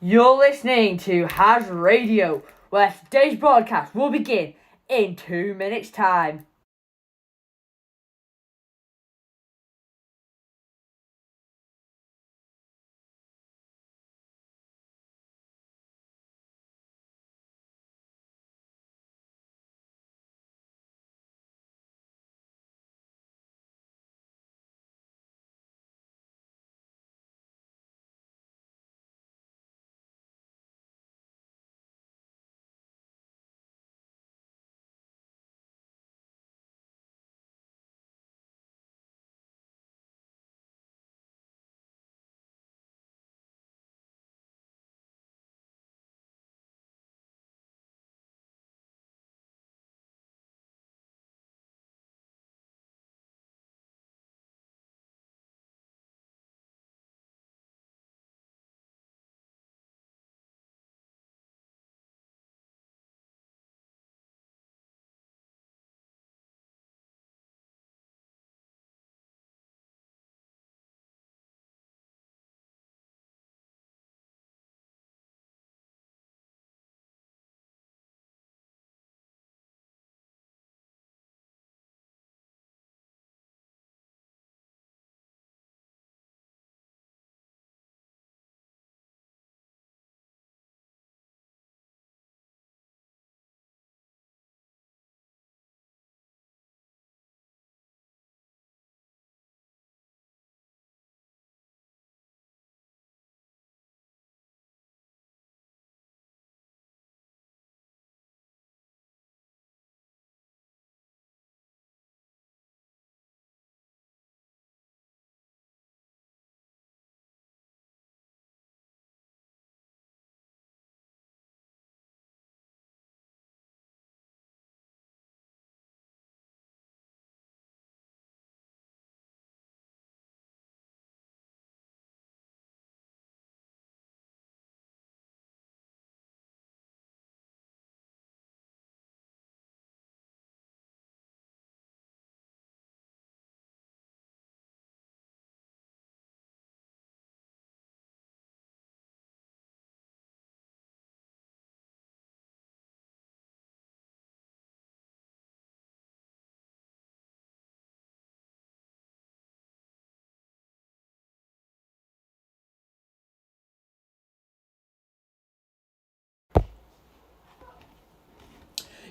You're listening to HAZZ Radio, where today's broadcast will begin in 2 minutes' time.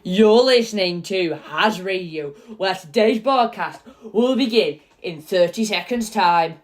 You're listening to HAZZ Radio, where today's broadcast will begin in 30 seconds' time.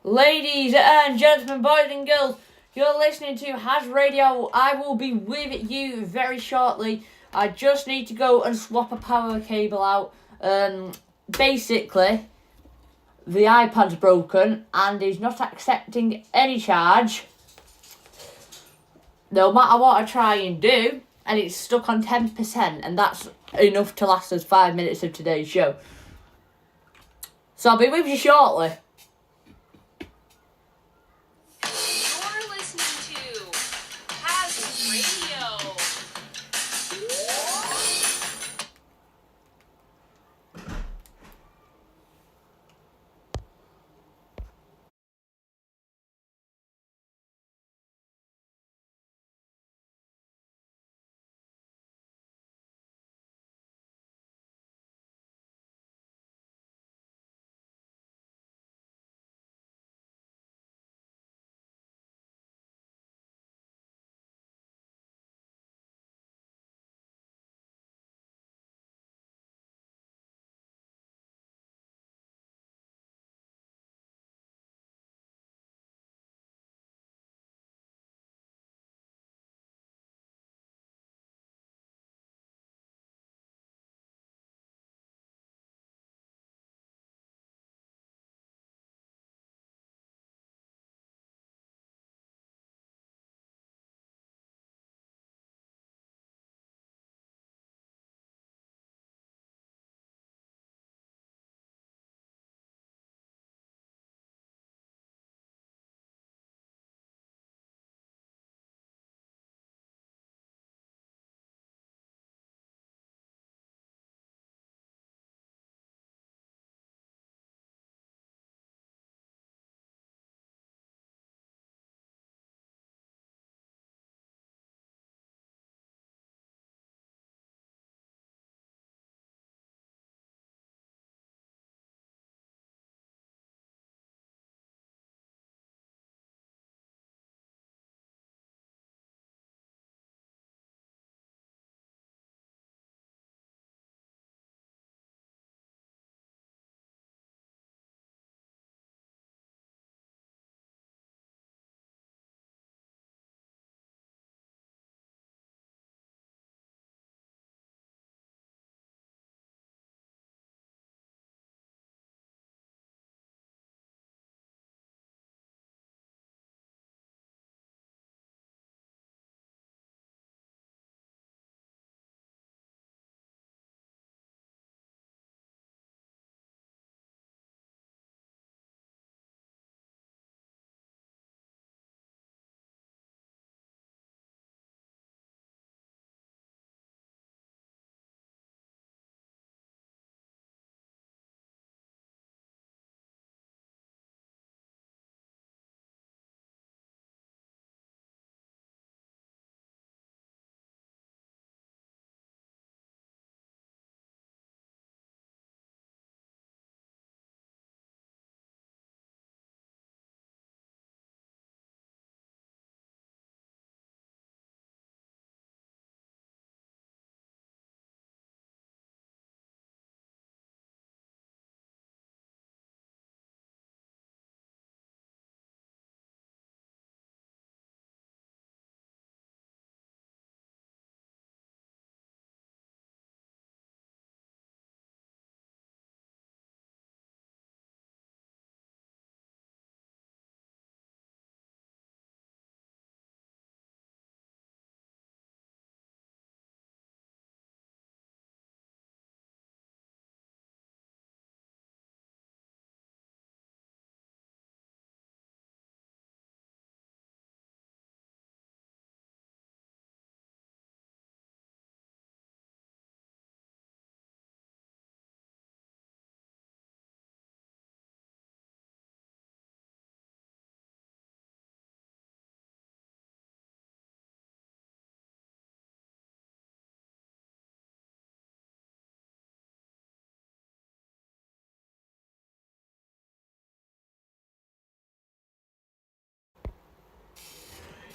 Ladies and gentlemen, boys and girls, you're listening to HAZZ Radio. I will be with you very shortly. I just need to go and swap a power cable out. Basically, the iPad's broken and is not accepting any charge, no matter what I try and do, and it's stuck on 10%, and that's enough to last us 5 minutes of today's show. So I'll be with you shortly.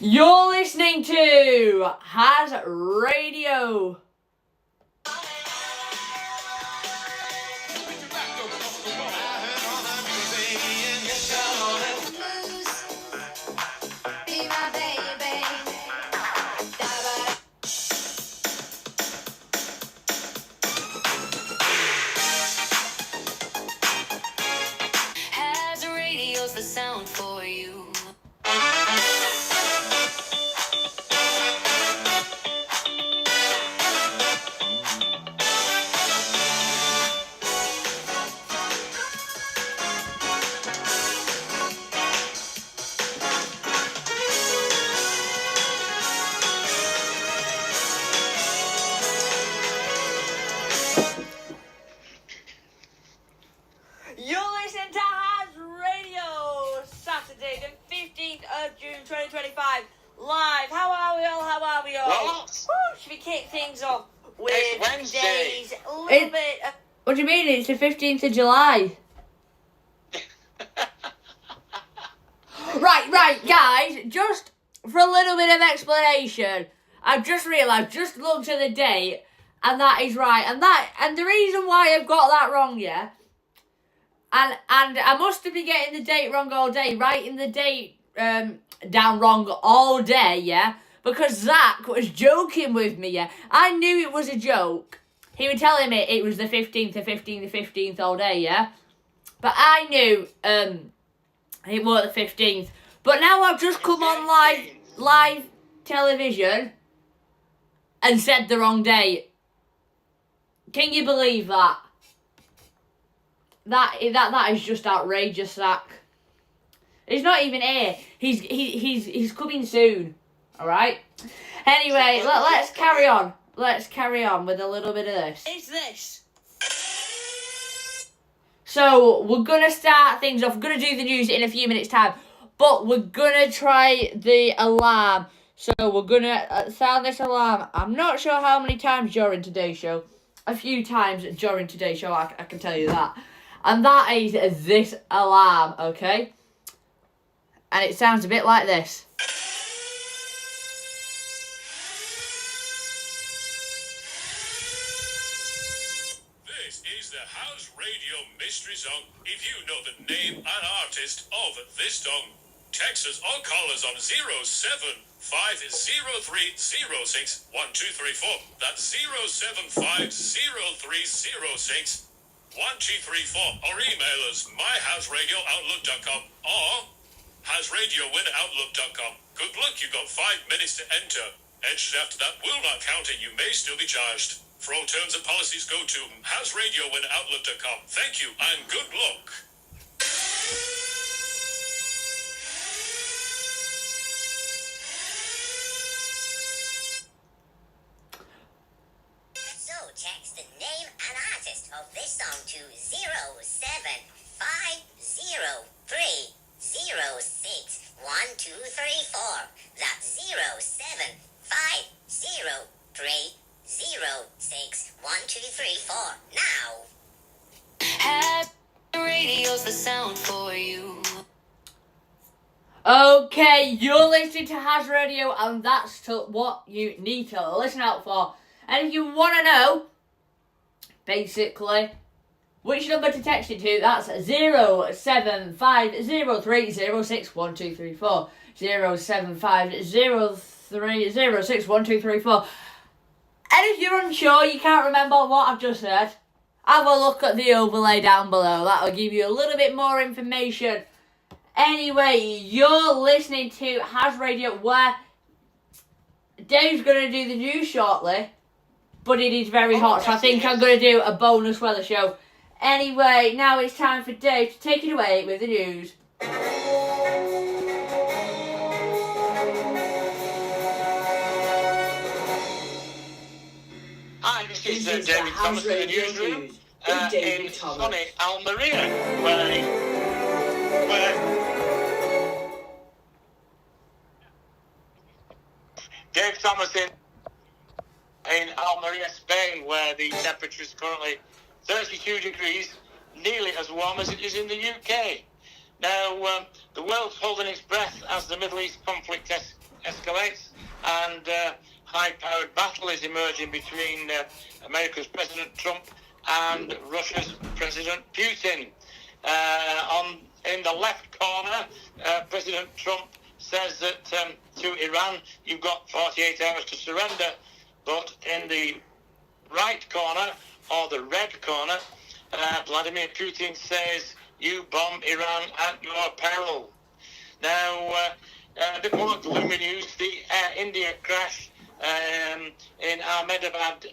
You're listening to HAZZ Radio. You're listening to HAZZ Radio. radio's the sound for you. You're listening to HAZZ Radio, Saturday the 15th of June 2025, live. How are we all? Well, Should we kick things off with it's Wednesday. today's a little bit... What do you mean? It's the 15th of July. Right, guys. Just for a little bit of explanation, I've just realised, just looked at the date, and that is right. And the reason why I've got that wrong, yeah, and I must have been getting the date wrong all day, writing the date down wrong all day, yeah, because Zach was joking with me, yeah. I knew it was a joke. He was telling me it was the 15th all day, yeah. But I knew it was the 15th. But now I've just come on live television and said the wrong date. Can you believe that? That is just outrageous, Zach. He's not even here. He's coming soon. All right. Anyway, let's carry on. Let's carry on with a little bit of this. It's this. So we're gonna start things off. We're gonna do the news in a few minutes' time, but we're gonna try the alarm. So we're gonna sound this alarm. I'm not sure how many times during today's show. A few times during today's show, I can tell you that. And that is this alarm, okay? And it sounds a bit like this. This is the HAZZ Radio Mystery Song. If you know the name and artist of this song, text us or call us on 07503061234. That's 07503061234. Or email us myhazzradioutlook.com or hazzradiowinoutlook.com. Good luck, you've got 5 minutes to enter. Entries after that will not count and you may still be charged. For all terms and policies, go to hazzradiowinoutlook.com. Thank you and good luck. So text the name and artist of this song to 07503061234. That's 07503061234. Now. HAZZ radio's the sound for you. Okay, you're listening to HAZZ Radio, and that's what you need to listen out for. And if you want to know, basically, which number to text it to, that's 07503061234. 07503061234. And if you're unsure, you can't remember what I've just said, have a look at the overlay down below. That'll give you a little bit more information. Anyway, you're listening to HAZZ Radio, where Dave's going to do the news shortly, but it is very hot, so I think I'm going to do a bonus weather show. Anyway, now it's time for Dave to take it away with the news. Hi, this is David Thomas in the newsroom in sunny Almeria, where Dave Thomas in Almeria, Spain, where the temperature is currently 32 degrees, nearly as warm as it is in the UK. Now, the world's holding its breath as the Middle East conflict escalates, and high-powered battle is emerging between America's President Trump and Russia's President Putin. In the left corner, President Trump says that to Iran, you've got 48 hours to surrender. But in the right corner, or the red corner, Vladimir Putin says you bomb Iran at your peril. Now, a bit more gloomy news, the Air India crash in Ahmedabad,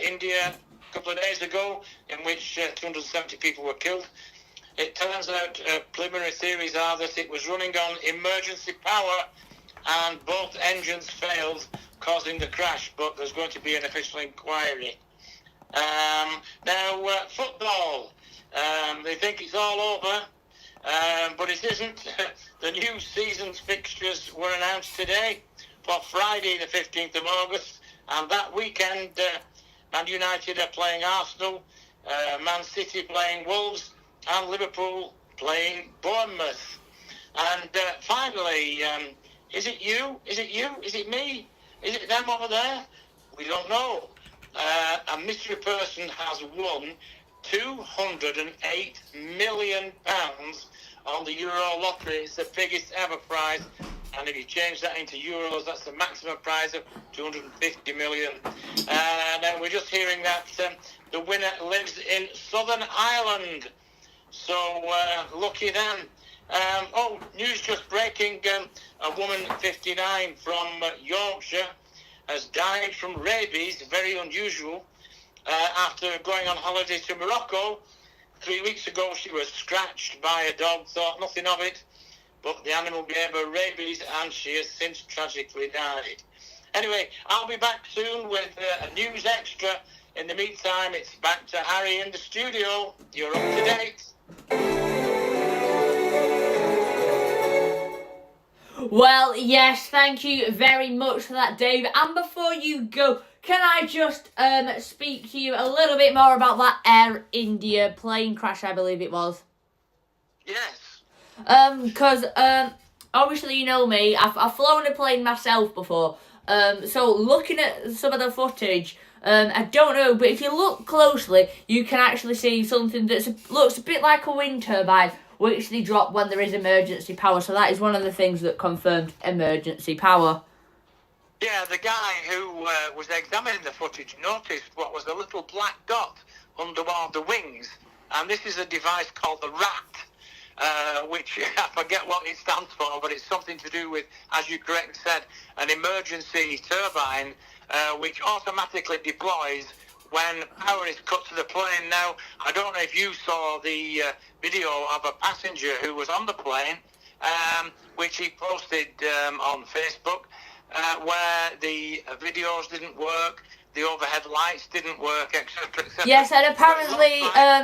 India, a couple of days ago, in which 270 people were killed. It turns out preliminary theories are that it was running on emergency power and both engines failed, causing the crash, but there's going to be an official inquiry. Now, football. They think it's all over, but it isn't. The new season's fixtures were announced today for Friday the 15th of August, and that weekend Man United are playing Arsenal, Man City playing Wolves, and Liverpool playing Bournemouth. And finally, is it you? Is it you? Is it me? Is it them over there? We don't know. A mystery person has won £208 million on the Euro lottery. It's the biggest ever prize, and if you change that into euros, that's the maximum prize of 250 million. Now we're just hearing that the winner lives in Southern Ireland, so lucky them. News just breaking, a woman 59 from Yorkshire has died from rabies, very unusual, after going on holiday to Morocco. 3 weeks ago she was scratched by a dog, thought nothing of it, but the animal gave her rabies and she has since tragically died. Anyway, I'll be back soon with a news extra. In the meantime, it's back to Harry in the studio. You're up to date. Well, yes, thank you very much for that, Dave. And before you go, can I just speak to you a little bit more about that Air India plane crash, I believe it was? Yes. Because obviously you know me, I've flown a plane myself before. So looking at some of the footage, I don't know, but if you look closely, you can actually see something that looks a bit like a wind turbine, which they drop when there is emergency power. So that is one of the things that confirmed emergency power. Yeah, the guy who was examining the footage noticed what was a little black dot under one of the wings, and this is a device called the RAT, which I forget what it stands for, but it's something to do with, as you correctly said, an emergency turbine which automatically deploys when power is cut to the plane. Now, I don't know if you saw the video of a passenger who was on the plane, which he posted on Facebook, where the videos didn't work, the overhead lights didn't work, etc., etc. Yes, and apparently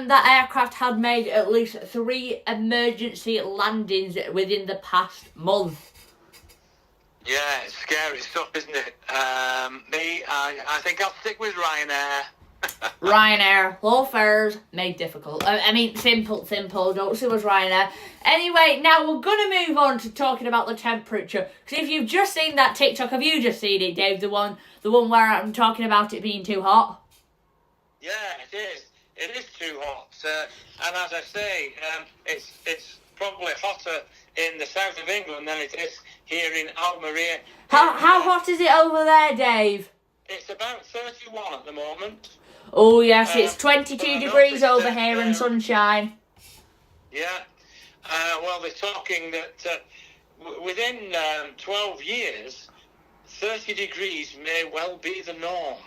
that aircraft had made at least 3 emergency landings within the past month. Yeah, it's scary stuff, isn't it? I think I'll stick with Ryanair. Ryanair, low fares, made difficult. I mean, simple, don't sue us, Ryanair. Anyway, now we're going to move on to talking about the temperature. Because if you've just seen that TikTok, have you just seen it, Dave? The one where I'm talking about it being too hot? Yeah, it is. It is too hot. And as I say, it's probably hotter in the south of England than it is here in Almeria. How hot is it over there, Dave? It's about 31 at the moment. Oh, yes, it's 22 degrees over here and sunshine. Yeah. Well, they're talking that within 12 years, 30 degrees may well be the norm.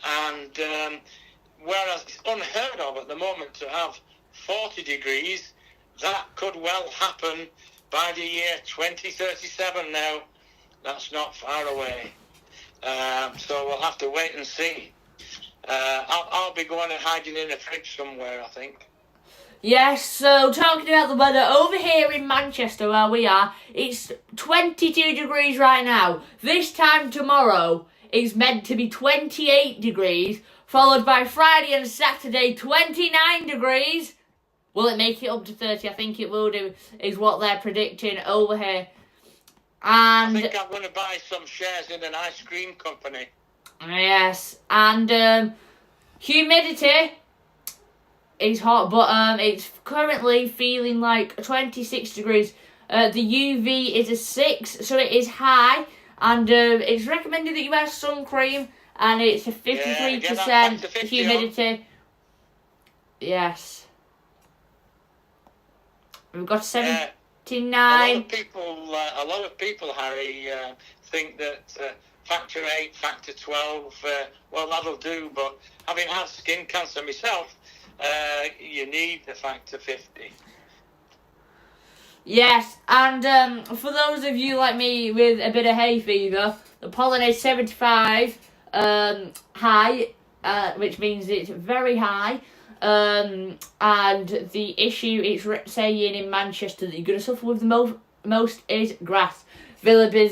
And whereas it's unheard of at the moment to have 40 degrees, that could well happen by the year 2037 now. That's not far away. So we'll have to wait and see. I'll be going and hiding in a fridge somewhere, I think. Yes, so talking about the weather, over here in Manchester where we are, it's 22 degrees right now. This time tomorrow is meant to be 28 degrees, followed by Friday and Saturday 29 degrees. Will it make it up to 30? I think it will do, is what they're predicting over here. And I think I'm going to buy some shares in an ice cream company. Yes, and humidity is hot, but it's currently feeling like 26 degrees. The UV is a 6, so it is high, and it's recommended that you wear sun cream, and it's a 53% humidity. Yes. We've got A 79. lot of people, Harry, think that factor 8, factor 12, well, that'll do. But having had skin cancer myself, you need the factor 50. Yes, and for those of you like me with a bit of hay fever, the pollen is 75 high, which means it's very high. And the issue it's saying in Manchester that you're going to suffer with the most is grass. Visibility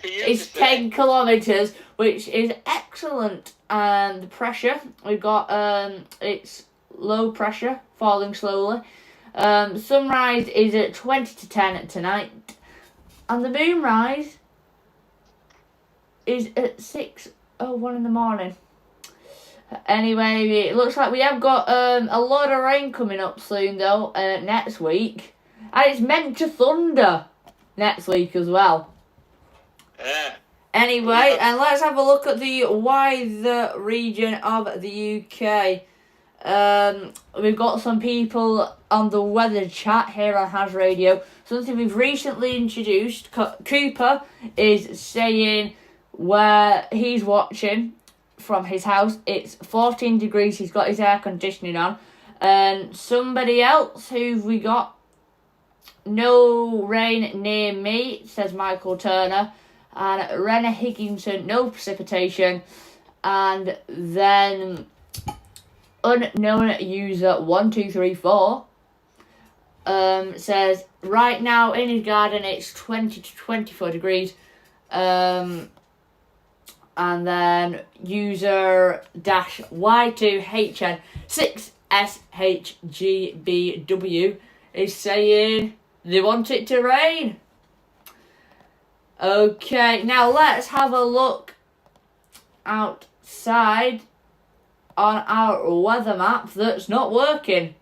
is 10 kilometres, which is excellent. And the pressure, we've got it's low pressure, falling slowly. Sunrise is at 20 to 10 tonight. And the moonrise is at 6:01 in the morning. Anyway, it looks like we have got a lot of rain coming up soon, though, next week. And it's meant to thunder next week as well. Yeah. Anyway, and let's have a look at the wider region of the UK. We've got some people on the weather chat here on HAZZ Radio. Something we've recently introduced. Cooper is saying where he's watching from his house. It's 14 degrees. He's got his air conditioning on. And somebody else who we got, no rain near me, says Michael Turner. And Renna Higginson, no precipitation. And then unknown user 1234 says right now in his garden it's 20 to 24 degrees. And then user dash Y2HN 6SHGBW is saying they want it to rain. Okay, now let's have a look outside on our weather map that's not working.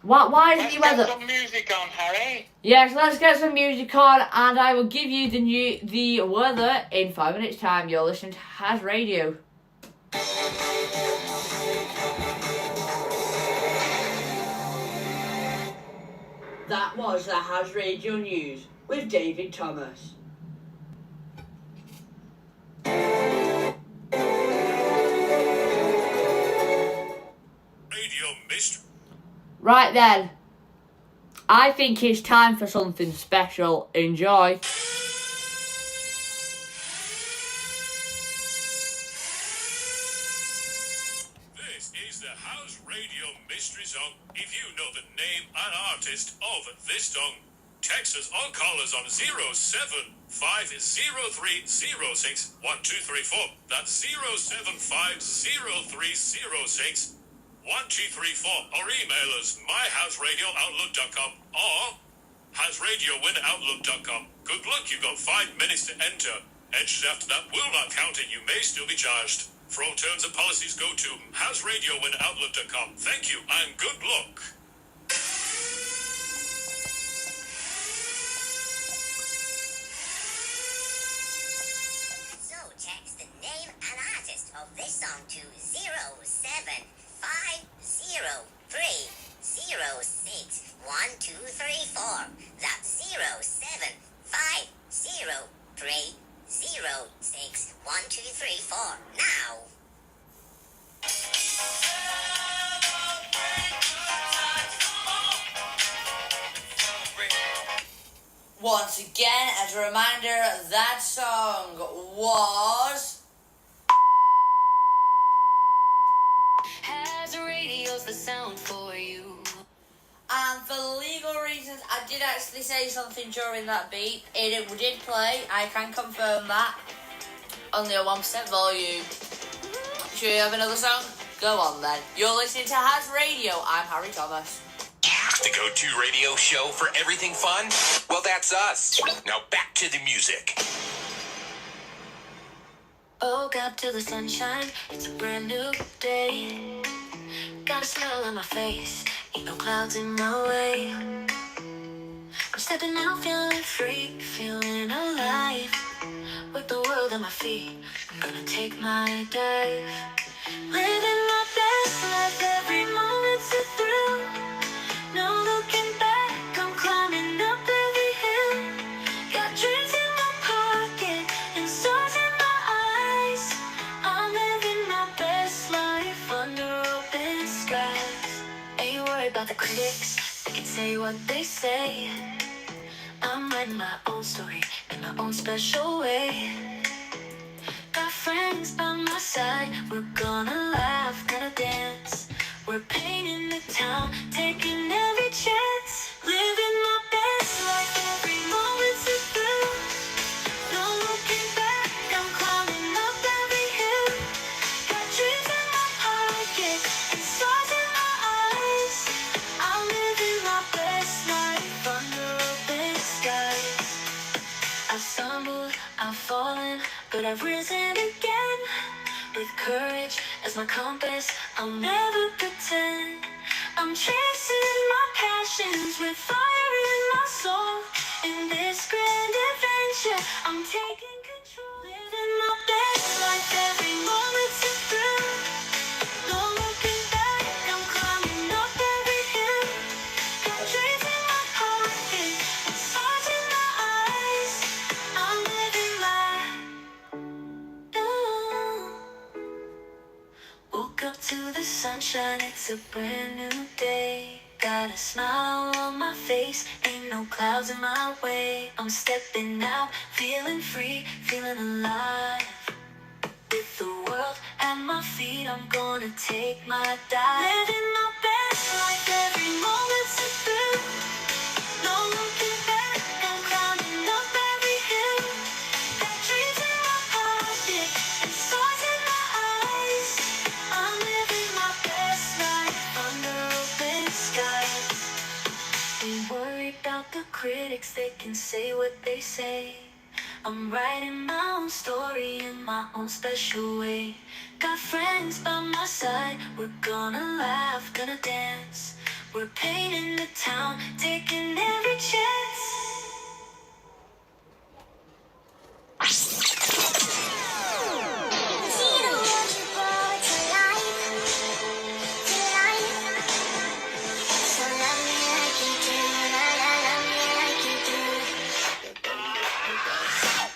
Why is the weather? Let's get some music on, Harry. Yes, let's get some music on, and I will give you the weather in 5 minutes' time. You're listening to HAZZ Radio. That was the HAZZ Radio News with David Thomas. Radio Mystery. Right then, I think it's time for something special. Enjoy. This is the HAZZ Radio Mystery Song. If you know the name and artist of this song, text us or call us on 07503061234. That's 07503061234. Or email us myhazzradioutlook.com or hazzradiowinoutlook.com. Good luck, you've got 5 minutes to enter. Entries after that will not count and you may still be charged. For all terms and policies, go to hazzradiowinoutlook.com. Thank you and good luck. So text the name and artist of this song to 07503061234. That's 07503061234. Now. Once again, as a reminder, that song was... HAZZ Radio's the sound for you. And for legal reasons, I did actually say something during that beat. It did play, I can confirm that. Only a 1% volume. Should we have another song? Go on then. You're listening to HAZZ Radio. I'm Harry Thomas. The go-to radio show for everything fun? Well, that's us. Now back to the music. Woke up to the sunshine, it's a brand new day. Got a smile on my face, ain't no clouds in my way. I'm stepping out, feeling free, feeling alive. With the world at my feet, I'm gonna take my dive. Living my best life every morning. worry about the critics, they can say what they say. I'm writing my own story in my own special way. Got friends by my side, we're gonna laugh, gonna dance. We're painting the town, taking every chance. Living my best life, every moment's a thrill. No looking back, I'm climbing up every hill. Got dreams in my pocket, and stars in my eyes. I'm living my best life under open skies. I've stumbled, I've fallen, but I've risen again. With courage as my compass, I'll never pretend. I'm chasing my passions with fire in my soul. In this grand adventure, I'm taking control. Living my best life, every moment's a thrill. No looking back, I'm climbing up every hill. Got dreams in my pocket, and stars in my eyes. I'm living life. Woke up to the sunshine, it's a brand new day. Got a smile on my face, ain't no clouds in my way. I'm stepping out, feeling free, feeling alive. With the world at my feet, I'm gonna take my dive. Living my best life, every moment's a thrill. No looking back, I'm climbing up every hill. Got dreams in my pocket, and stars in my eyes. I'm living my best life under open skies. Ain't worried about the critics, they can say what they say. I'm writing my own story in my own special way. Got friends by my side, we're gonna laugh, gonna dance. We're painting the town, taking every chance.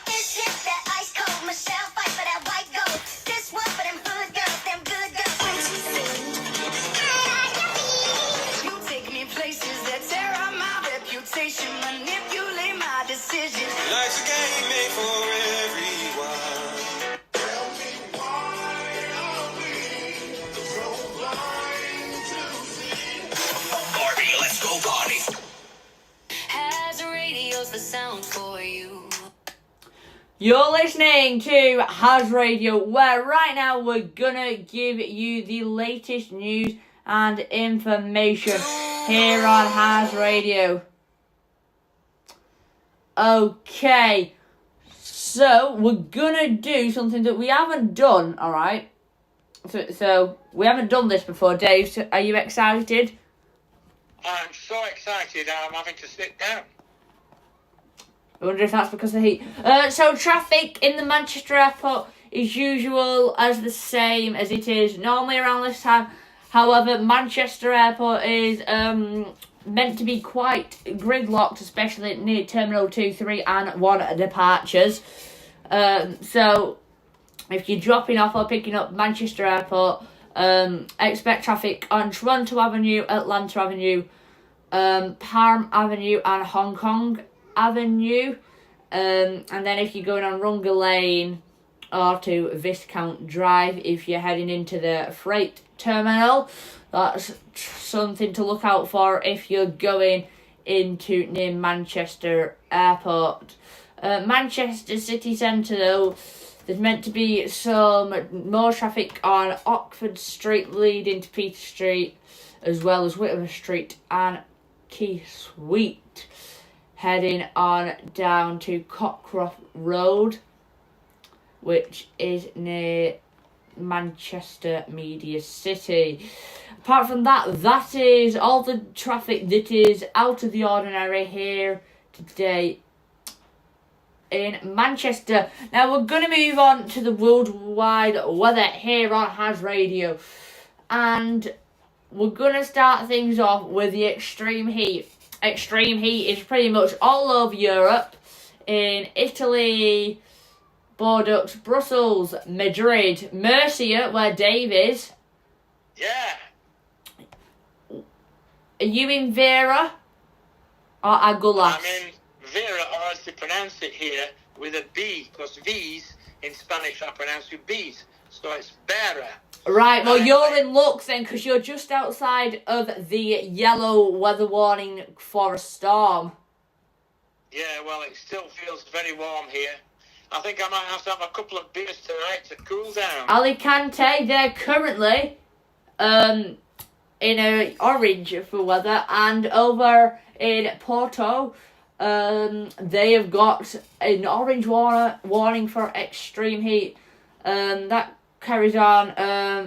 This is that ice cold Michelle fight for that white gold. This one for them good girls, You take me places that tear up my reputation, manipulate my decisions. Life's a game made for everyone. Barbie, let's go, Barbie. HAZZ radio's the sound for you. You're listening to HAZZ Radio, where right now we're gonna give you the latest news and information here on HAZZ Radio. Okay, so we're gonna do something that we haven't done, alright? So we haven't done this before, Dave. So are you excited? I'm so excited I'm having to sit down. I wonder if that's because of the heat. So traffic in the Manchester airport is usual as the same as it is normally around this time. However, Manchester airport is meant to be quite gridlocked, especially near Terminal 2, 3 and 1 departures. So if you're dropping off or picking up Manchester airport, expect traffic on Toronto Avenue, Atlanta Avenue, Palm Avenue and Hong Kong Avenue, and then if you're going on Runga Lane or to Viscount Drive, if you're heading into the freight terminal, that's something to look out for if you're going into near Manchester Airport. Manchester City Centre though, there's meant to be some more traffic on Oxford Street leading to Peter Street, as well as Whitworth Street and Key Sweet, heading on down to Cockcroft Road, which is near Manchester Media City. Apart from that, that is all the traffic that is out of the ordinary here today in Manchester. Now we're going to move on to the worldwide weather here on HAZZ Radio, and we're going to start things off with the extreme heat. Extreme heat is pretty much all over Europe, in Italy, Bordeaux, Brussels, Madrid, Murcia, where Dave is. Yeah. Are you in Vera or Agulhas? I'm in Vera, or as they pronounce it here, with a B, because V's in Spanish are pronounced with B's. So it's Vera. Right, well, you're in luck then, because you're just outside of the yellow weather warning for a storm. Yeah, well, it still feels very warm here. I think I might have to have a couple of beers tonight to cool down. Alicante, they're currently in a orange for weather, and over in Porto, they have got an orange warning for extreme heat. That carries on.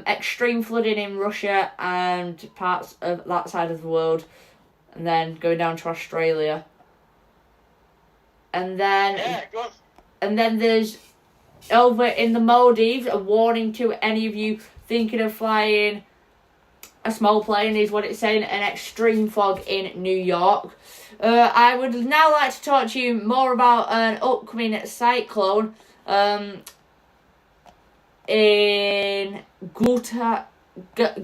Extreme flooding in Russia and parts of that side of the world, and then going down to Australia. And then, Yeah, good. and then there's over in the Maldives a warning to any of you thinking of flying a small plane, is what it's saying. An extreme fog in New York. I would now like to talk to you more about an upcoming cyclone in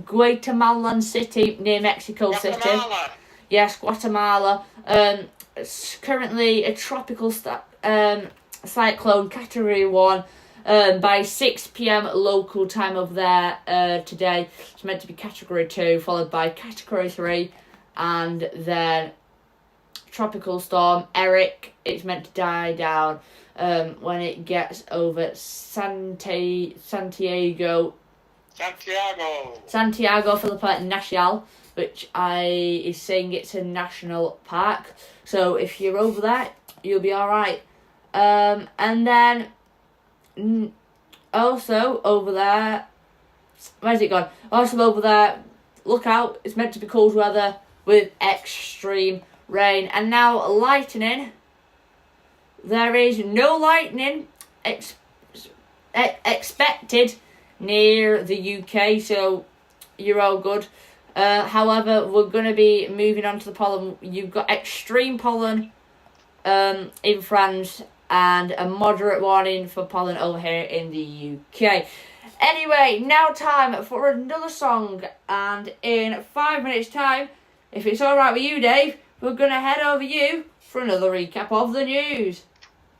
Guatemalan City near Mexico City. Guatemala. Yes, Guatemala. It's currently a tropical cyclone category 1 by 6 p.m. local time over there today. It's meant to be category 2, followed by category 3, and then tropical storm Eric. It's meant to die down when it gets over Santiago, Philippe Nacional, which is saying it's a national park. So if you're over there, you'll be alright. And then also over there, where's it gone? Also over there, look out, it's meant to be cold weather with extreme rain. And now lightning. There is no lightning expected near the UK, so you're all good. However, we're going to be moving on to the pollen. You've got extreme pollen in France and a moderate warning for pollen over here in the UK. Anyway, now time for another song, and in 5 minutes time, if it's alright with you, Dave, we're going to head over you for another recap of the news.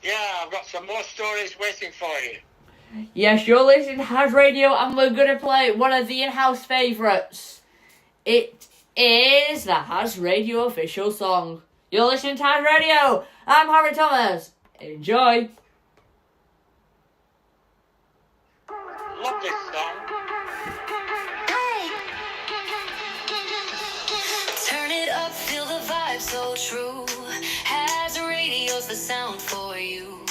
Yeah, I've got some more stories waiting for you. Yes, you're listening to HAZZ Radio, and we're going to play one of the in-house favourites. It is the HAZZ Radio official song. You're listening to HAZZ Radio. I'm Harry Thomas. Enjoy. Love this song. Turn it up, feel the vibe so true. HAZZ Radio's the sound for you.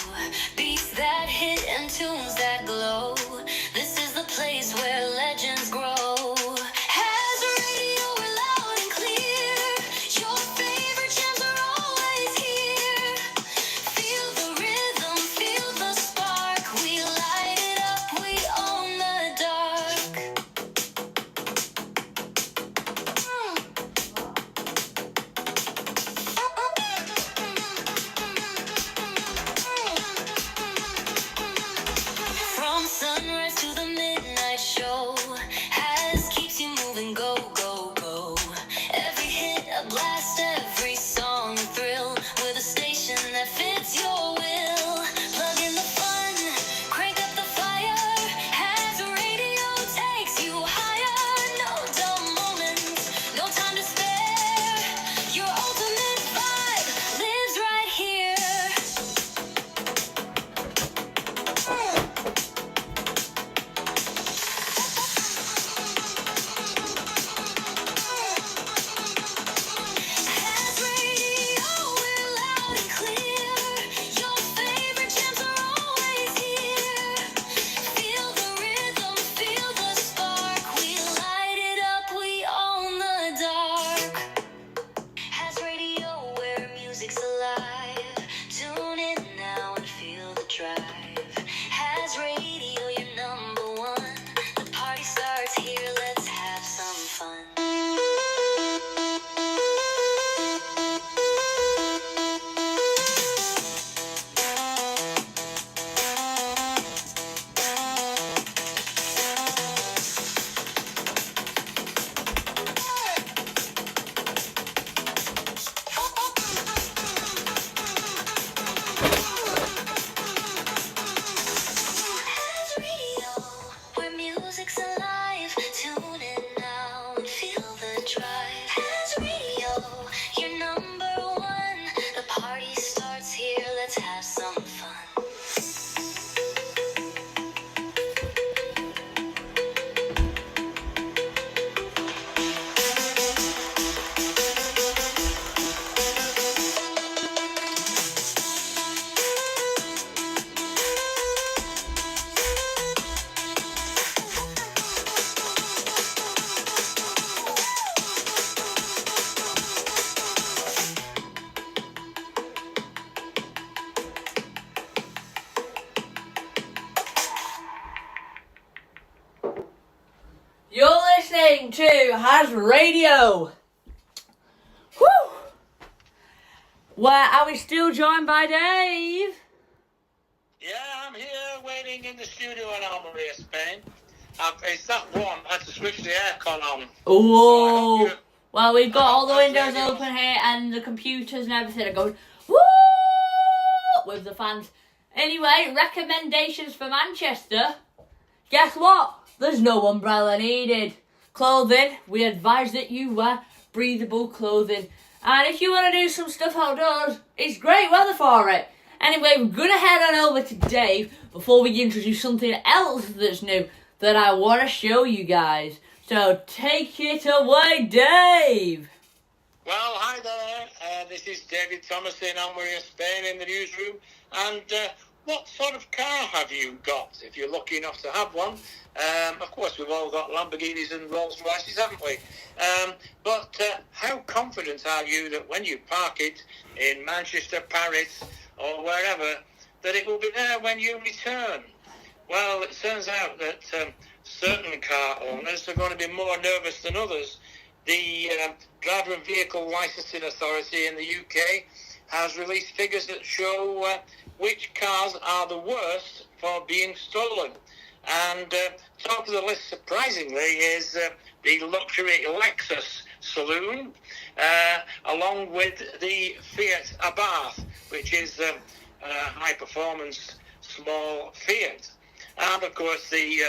Beats that hit and tunes that glow. This is the place where legends grow. HAZZ Radio, we're loud and clear. Your favorite jams are always here. Feel the rhythm, feel the spark. We light it up, we own the dark. From sunrise to the midnight show, listening to HAZZ Radio. Woo! Where are we still joined by Dave? Yeah, I'm here waiting in the studio in Almeria, Spain. It's that warm, I had to switch the aircon on. Oh, So well, we've got all the HAZZ windows Radio. open here and the computers and everything are going woo with the fans. Anyway, recommendations for Manchester. Guess what? There's no umbrella needed. Clothing, we advise that you wear breathable clothing. And if you want to do some stuff outdoors, it's great weather for it. Anyway, we're going to head on over to Dave before we introduce something else that's new that I want to show you guys. So take it away, Dave. Well, hi there. This is David Thomas in Almeria, Spain, in the newsroom. And what sort of car have you got, if you're lucky enough to have one? Of course, we've all got Lamborghinis and Rolls Royces, haven't we? But how confident are you that when you park it in Manchester, Paris, or wherever, that it will be there when you return? Well, it turns out that certain car owners are going to be more nervous than others. The Driver and Vehicle Licensing Authority in the UK has released figures that show which cars are the worst for being stolen. And top of the list, surprisingly, is the luxury Lexus saloon, along with the Fiat Abarth, which is a high-performance small Fiat. And, of course, the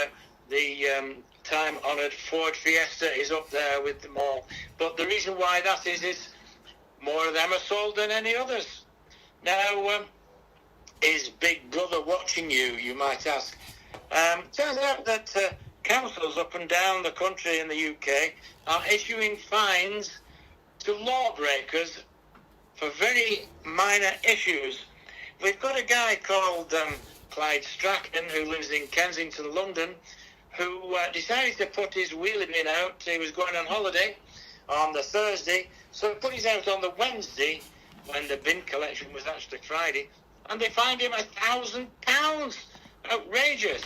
time-honoured Ford Fiesta is up there with them all. But the reason why that is more of them are sold than any others. Now, is Big Brother watching you, you might ask? Turns out that councils up and down the country in the UK are issuing fines to lawbreakers for very minor issues. We've got a guy called Clyde Strachan, who lives in Kensington, London, who decided to put his wheelie bin out. He was going on holiday on the Thursday, so he put his out on the Wednesday, when the bin collection was actually Friday, and they fined him £1,000. Outrageous.